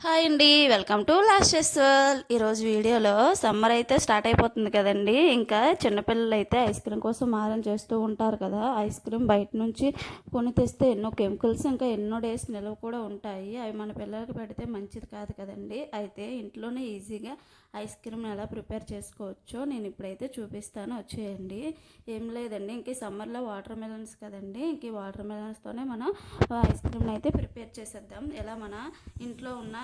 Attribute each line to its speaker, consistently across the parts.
Speaker 1: Hi అండి, welcome to last festival. ఈరోజు వీడియోలో సమ్మర్ అయితే స్టార్ట్ అయిపోతుంది కదండి. ఇంకా చిన్నపిల్లలు అయితే ఐస్ క్రీమ్ కోసం మారం చేస్తూ ఉంటారు కదా. ఐస్ క్రీమ్ బయట నుంచి కొని తెస్తే ఎన్నో కెమికల్స్ ఇంకా ఎన్నో డేస్ నిల్వ కూడా ఉంటాయి. అవి మన పిల్లలకి పెడితే మంచిది కాదు కదండి. అయితే ఇంట్లోనే ఈజీగా ఐస్ క్రీమ్ని ఎలా ప్రిపేర్ చేసుకోవచ్చో నేను ఇప్పుడైతే చూపిస్తాను, వచ్చేయండి. ఏం లేదండి, ఇంక సమ్మర్లో వాటర్ మెలన్స్ కదండి. ఇంక ఈ వాటర్ మెలన్స్తోనే మనం ఐస్ క్రీమ్ని అయితే ప్రిపేర్ చేసేద్దాం. ఎలా మన ఇంట్లో ఉన్న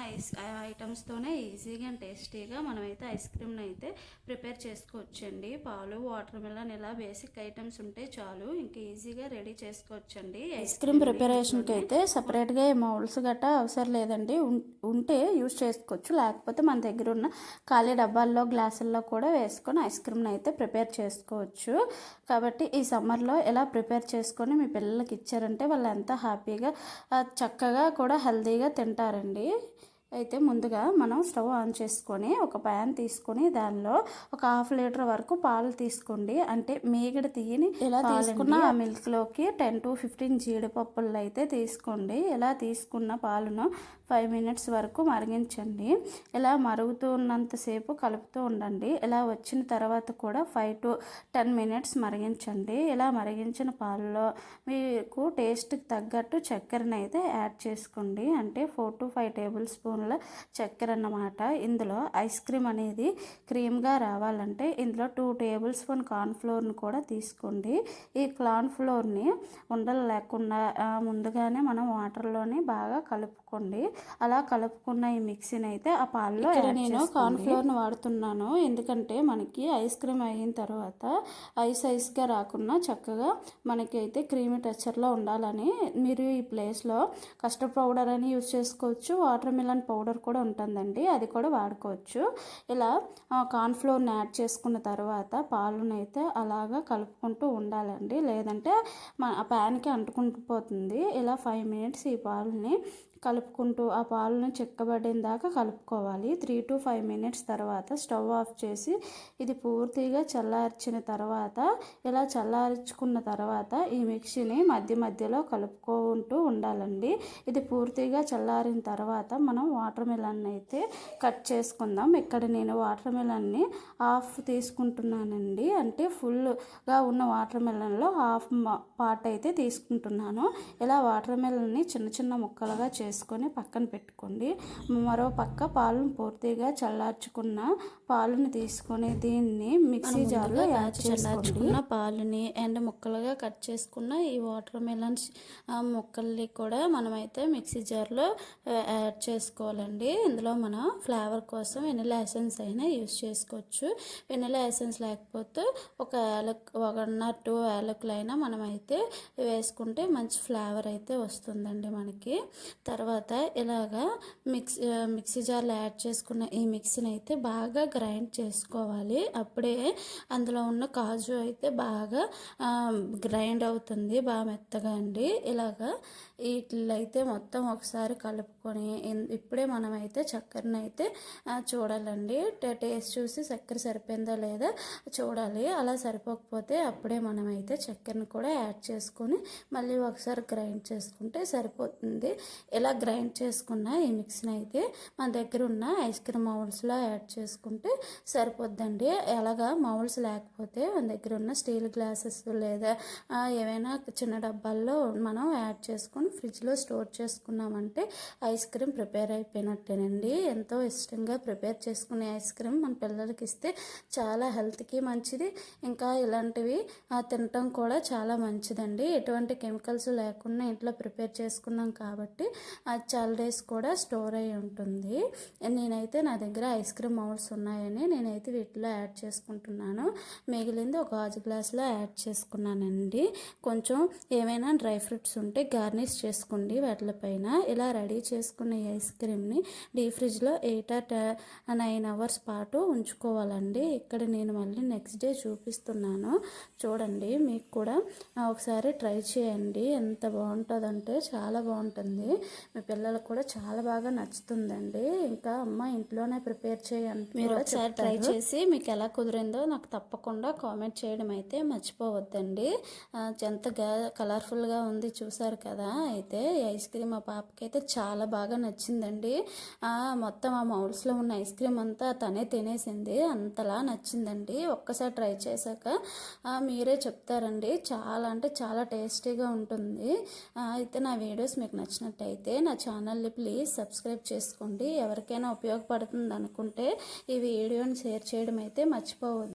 Speaker 1: ఐటమ్స్తోనే ఈజీగా అండ్ టేస్టీగా మనమైతే ఐస్ క్రీమ్ని అయితే ప్రిపేర్ చేసుకోవచ్చండి. పాలు, వాటర్ మెలన్ ఇలా బేసిక్ ఐటమ్స్ ఉంటే చాలు, ఇంకా ఈజీగా రెడీ చేసుకోవచ్చండి. ఐస్ క్రీమ్ ప్రిపరేషన్కి అయితే సపరేట్గా మౌల్డ్స్ గట్రా అవసరం లేదండి. ఉంటే యూజ్ చేసుకోవచ్చు, లేకపోతే మన దగ్గర ఉన్న ఖాళీ డబ్బాల్లో, గ్లాసుల్లో కూడా వేసుకొని ఐస్ క్రీమ్ని అయితే ప్రిపేర్ చేసుకోవచ్చు. కాబట్టి ఈ సమ్మర్లో ఎలా ప్రిపేర్ చేసుకొని మీ పిల్లలకి ఇచ్చారంటే వాళ్ళు ఎంత హ్యాపీగా చక్కగా కూడా హెల్తీగా తింటారండి. అయితే ముందుగా మనం స్టవ్ ఆన్ చేసుకొని ఒక ప్యాన్ తీసుకొని దానిలో ఒక 1/2 లీటర్ వరకు పాలు తీసుకోండి. అంటే మీగడ తీయని ఇలా తీసుకున్న ఆ మిల్క్లోకి 10 to 15 జీడిపప్పులు అయితే తీసుకోండి. ఇలా తీసుకున్న పాలను 5 minutes వరకు మరిగించండి. ఇలా మరుగుతున్నంతసేపు కలుపుతూ ఉండండి. ఇలా వచ్చిన తర్వాత కూడా 5 to 10 minutes మరిగించండి. ఇలా మరిగించిన పాలలో మీకు టేస్ట్కి తగ్గట్టు చక్కెరని అయితే యాడ్ చేసుకోండి. అంటే 4 to 5 టేబుల్ స్పూన్ల చక్కెర అన్నమాట. ఇందులో ఐస్ క్రీమ్ అనేది క్రీమ్గా రావాలంటే ఇందులో 2 టేబుల్ స్పూన్ కార్న్ఫ్లోర్ని కూడా తీసుకోండి. ఈ కార్న్ఫ్లోర్ని ఉండలు లేకుండా ముందుగానే మనం వాటర్లోని బాగా కలుపుకోండి. అలా కలుపుకున్న ఈ మిక్సీని అయితే ఆ పాలలో నేను కార్న్ఫ్లోర్ని వాడుతున్నాను. ఎందుకంటే మనకి ఐస్ క్రీమ్ అయిన తర్వాత ఐస్గా రాకుండా చక్కగా మనకి అయితే క్రీమీ టెక్స్చర్లో ఉండాలని. మీరు ఈ ప్లేస్లో కస్టర్డ్ పౌడర్ అని యూజ్ చేసుకోవచ్చు, వాటర్ మిలన్ పౌడర్ కూడా ఉంటుందండి, అది కూడా వాడుకోవచ్చు. ఇలా కార్న్ఫ్లోర్ని యాడ్ చేసుకున్న తర్వాత పాలను అయితే అలాగా కలుపుకుంటూ ఉండాలండి, లేదంటే ఆ ప్యాన్కి అంటుకుంటూ పోతుంది. ఇలా 5 minutes ఈ పాలని కలుపుకుంటూ ఆ పాలను చిక్కబడిన దాకా కలుపుకోవాలి. 3 to 5 minutes తర్వాత స్టవ్ ఆఫ్ చేసి ఇది పూర్తిగా చల్లార్చిన తర్వాత ఇలా చల్లార్చుకున్న తర్వాత ఈ మిక్సీని మధ్య మధ్యలో కలుపుకుంటూ ఉండాలండి. ఇది పూర్తిగా చల్లారిన తర్వాత మనం వాటర్ మిలన్ అయితే కట్ చేసుకుందాం. ఇక్కడ నేను వాటర్ మిలన్ని హాఫ్ తీసుకుంటున్నానండి. అంటే ఫుల్గా ఉన్న వాటర్ మిలన్లో హాఫ్ పార్ట్ అయితే తీసుకుంటున్నాను. ఇలా వాటర్ మిలన్ని చిన్న చిన్న ముక్కలుగా చేసుకొని పక్కన పెట్టుకోండి. మరో పక్క పాలను పూర్తిగా చల్లార్చుకున్న పాలను తీసుకొని దీన్ని మిక్సీ జార్లో యాడ్ చల్లార్చుకున్న పాలని అండ్ ముక్కలుగా కట్ చేసుకున్న ఈ వాటర్ మెలన్స్ ముక్కల్ని కూడా మనమైతే మిక్సీ జార్లో యాడ్ చేసుకోవాలండి. ఇందులో మనం ఫ్లేవర్ కోసం వెనిలా ఎసెన్స్ అయినా యూజ్ చేసుకోవచ్చు. వెనిలా ఎసెన్స్ లేకపోతే ఒక 1 or 2 యాలకులైనా మనమైతే వేసుకుంటే మంచి ఫ్లేవర్ అయితే వస్తుందండి మనకి. తర్వాత ఇలాగా మిక్సీ జార్లో యాడ్ చేసుకున్న ఈ మిక్సీని అయితే బాగా గ్రైండ్ చేసుకోవాలి. అప్పుడే అందులో ఉన్న కాజు అయితే బాగా గ్రైండ్ అవుతుంది, బాగా మెత్తగా అండి. ఇలాగా వీటిలో మొత్తం ఒకసారి కలుపుకొని ఇప్పుడే మనమైతే చక్కెరని అయితే చూడాలండి. టేస్ట్ చూసి చక్కెర సరిపోయిందా లేదా చూడాలి. అలా సరిపోకపోతే అప్పుడే మనమైతే చక్కెరని కూడా యాడ్ చేసుకొని మళ్ళీ ఒకసారి గ్రైండ్ చేసుకుంటే సరిపోతుంది. ఇలా గ్రైండ్ చేసుకున్న ఈ మిక్స్ని అయితే మన దగ్గర ఉన్న ఐస్ క్రీమ్ మౌల్డ్స్లో యాడ్ చేసుకుంటే సరిపోద్దండి. అలాగా మౌల్డ్స్ లేకపోతే మన దగ్గర ఉన్న స్టీల్ గ్లాసెస్ లేదా ఏవైనా చిన్న డబ్బాల్లో మనం యాడ్ చేసుకొని ఫ్రిడ్జ్లో స్టోర్ చేసుకున్నామంటే ఐస్ క్రీమ్ ప్రిపేర్ అయిపోయినట్టేనండి. ఎంతో ఇష్టంగా ప్రిపేర్ చేసుకునే ఐస్ క్రీమ్ మన పిల్లలకి ఇస్తే చాలా హెల్త్కి మంచిది. ఇంకా ఇలాంటివి తినటం కూడా చాలా మంచిదండి. ఎటువంటి కెమికల్స్ లేకుండా ఇంట్లో ప్రిపేర్ చేసుకున్నాం కాబట్టి అది చాలా డేస్ కూడా స్టోర్ అయి ఉంటుంది. నేనైతే నా దగ్గర ఐస్ క్రీమ్ మౌల్డ్స్ ఉన్నాయని నేనైతే వీటిలో యాడ్ చేసుకుంటున్నాను. మిగిలింది ఒక గాజు గ్లాస్లో యాడ్ చేసుకున్నానండి. కొంచెం ఏమైనా డ్రై ఫ్రూట్స్ ఉంటే గార్నిష్ చేసుకోండి వాటిపైన. ఇలా రెడీ చేసుకున్న ఈ ఐస్ క్రీమ్ని డీప్ ఫ్రిడ్జ్లో 8 or 9 hours పాటు ఉంచుకోవాలండి. ఇక్కడ నేను మళ్ళీ నెక్స్ట్ డే చూపిస్తున్నాను, చూడండి. మీకు కూడా ఒకసారి ట్రై చేయండి, ఎంత బాగుంటుందంటే చాలా బాగుంటుంది. మీ పిల్లలకు కూడా చాలా బాగా నచ్చుతుందండి. ఇంకా అమ్మ ఇంట్లోనే ప్రిపేర్ చేయండి, మీరు ఒకసారి ట్రై చేసి మీకు ఎలా కుదిరిందో నాకు తప్పకుండా కామెంట్ చేయడం అయితే మర్చిపోవద్దండి. ఎంత కలర్ఫుల్గా ఉంది చూసారు కదా. అయితే ఈ ఐస్ క్రీమ్ మా పాపకి అయితే చాలా బాగా నచ్చిందండి. మొత్తం ఆ మౌల్స్లో ఉన్న ఐస్ క్రీమ్ అంతా తనే తినేసింది, అంతలా నచ్చిందండి. ఒక్కసారి ట్రై చేశాక మీరే చెప్తారండి, చాలా అంటే చాలా టేస్టీగా ఉంటుంది. అయితే నా వీడియోస్ మీకు నచ్చినట్టయితే నా ఛానల్ని ప్లీజ్ సబ్స్క్రైబ్ చేసుకోండి. ఎవరికైనా ఉపయోగపడుతుంది అనుకుంటే ఈ వీడియోని షేర్ చేయడం అయితే మర్చిపోవద్దు.